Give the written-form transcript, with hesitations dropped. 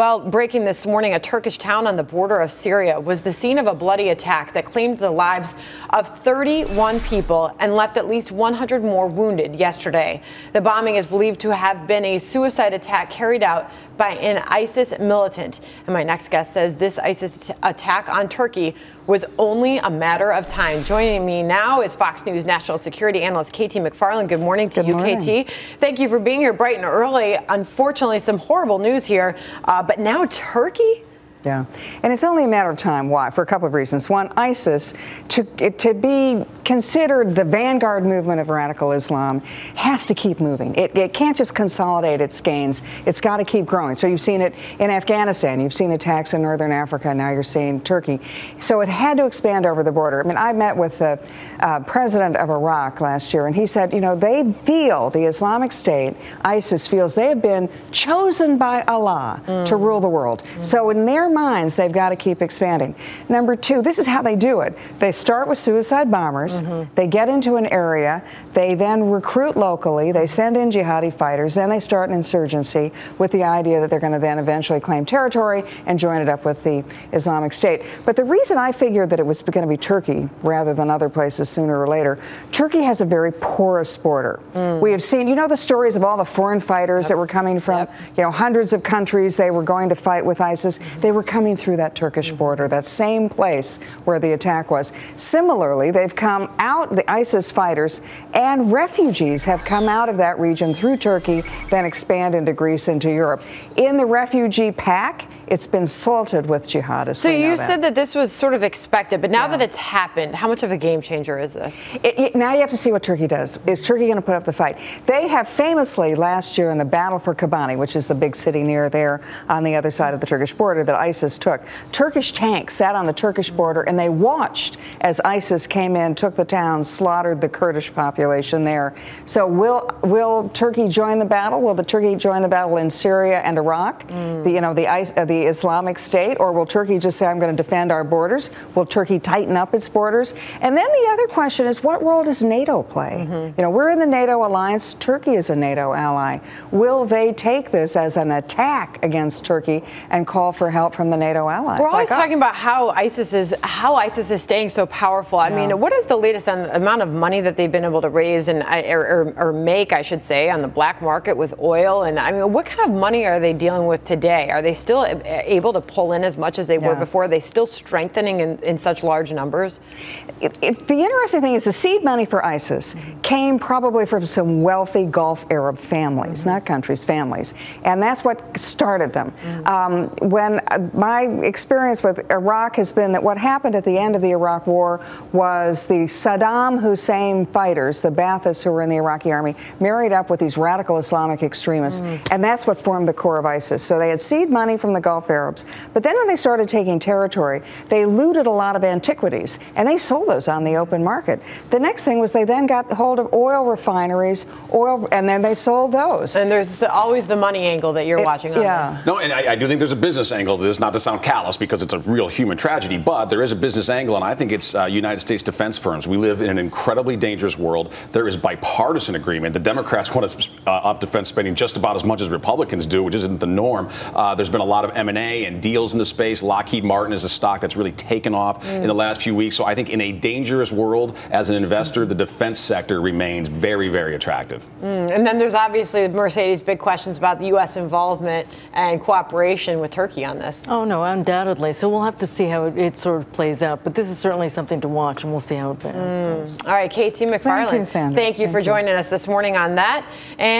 Well, breaking this morning, a Turkish town on the border of Syria was the scene of a bloody attack that claimed the lives of 31 people and left at least 100 more wounded yesterday. The bombing is believed to have been a suicide attack carried out by an ISIS militant. And my next guest says this ISIS attack on Turkey was only a matter of time. Joining me now is Fox News national security analyst KT McFarland. Good morning to you, KT. Thank you for being here bright and early. Unfortunately, some horrible news here, but now Turkey? Yeah, and it's only a matter of time. Why? For a couple of reasons. One, ISIS, to be considered the vanguard movement of radical Islam, has to keep moving. It can't just consolidate its gains. It's got to keep growing. So you've seen it in Afghanistan. You've seen attacks in northern Africa. Now you're seeing Turkey. So it had to expand over the border. I mean, I met with the president of Iraq last year, and he said, you know, they feel, the Islamic State, ISIS feels they have been chosen by Allah to rule the world. So in their minds, they've got to keep expanding. Number two, this is how they do it. They start with suicide bombers. They get into an area. They then recruit locally. They send in jihadi fighters. Then they start an insurgency with the idea that they're going to then eventually claim territory and join it up with the Islamic State. But the reason I figured that it was going to be Turkey rather than other places sooner or later, Turkey has a very porous border. We have seen, you know, the stories of all the foreign fighters that were coming from, you know, hundreds of countries. They were going to fight with ISIS. They were coming through that Turkish border, that same place where the attack was. Similarly, they've come out, the ISIS fighters and refugees have come out of that region through Turkey, then expand into Greece, into Europe. In the refugee pack, it's been salted with jihadists. So you said that this was sort of expected, but now that it's happened, how much of a game changer is this? Now you have to see what Turkey does. Is Turkey going to put up the fight? They have famously last year in the battle for Kobani, which is the big city near there on the other side of the Turkish border that ISIS took, Turkish tanks sat on the Turkish border and they watched as ISIS came in, took the town, slaughtered the Kurdish population there. So will Turkey join the battle? Will the Turkey join the battle in Syria and Iraq? The Islamic State, or will Turkey just say, I'm going to defend our borders? Will Turkey tighten up its borders? And then the other question is, what role does NATO play? You know, we're in the NATO alliance. Turkey is a NATO ally. Will they take this as an attack against Turkey and call for help from the NATO allies? We're always talking about how ISIS is staying so powerful. I mean, what is the latest on the amount of money that they've been able to raise and or make, I should say, on the black market with oil? And I mean, what kind of money are they dealing with today? Are they still able to pull in as much as they were before? Are they still strengthening in such large numbers? The interesting thing is the seed money for ISIS came probably from some wealthy Gulf Arab families, not countries, families. And that's what started them. When my experience with Iraq has been that what happened at the end of the Iraq War was the Saddam Hussein fighters, the Baathists who were in the Iraqi army, married up with these radical Islamic extremists. And that's what formed the core of ISIS. So they had seed money from the Gulf Arabs. But then when they started taking territory, they looted a lot of antiquities, and they sold those on the open market. The next thing was they then got hold of oil refineries, and then they sold those. And there's always the money angle that you're watching on this. No, and I do think there's a business angle to this, not to sound callous, because it's a real human tragedy, but there is a business angle, and I think it's United States defense firms. We live in an incredibly dangerous world. There is bipartisan agreement. The Democrats want to up defense spending just about as much as Republicans do, which isn't the norm. There's been a lot of M&A and deals in the space. Lockheed Martin is a stock that's really taken off in the last few weeks. So I think in a dangerous world, as an investor, the defense sector remains very, very attractive. And then there's obviously Mercedes' big questions about the U.S. involvement and cooperation with Turkey on this. Oh, no, undoubtedly. So we'll have to see how it sort of plays out. But this is certainly something to watch, and we'll see how it goes. All right, KT McFarland, Thank you, Sandra. Thank you for joining us this morning on that. And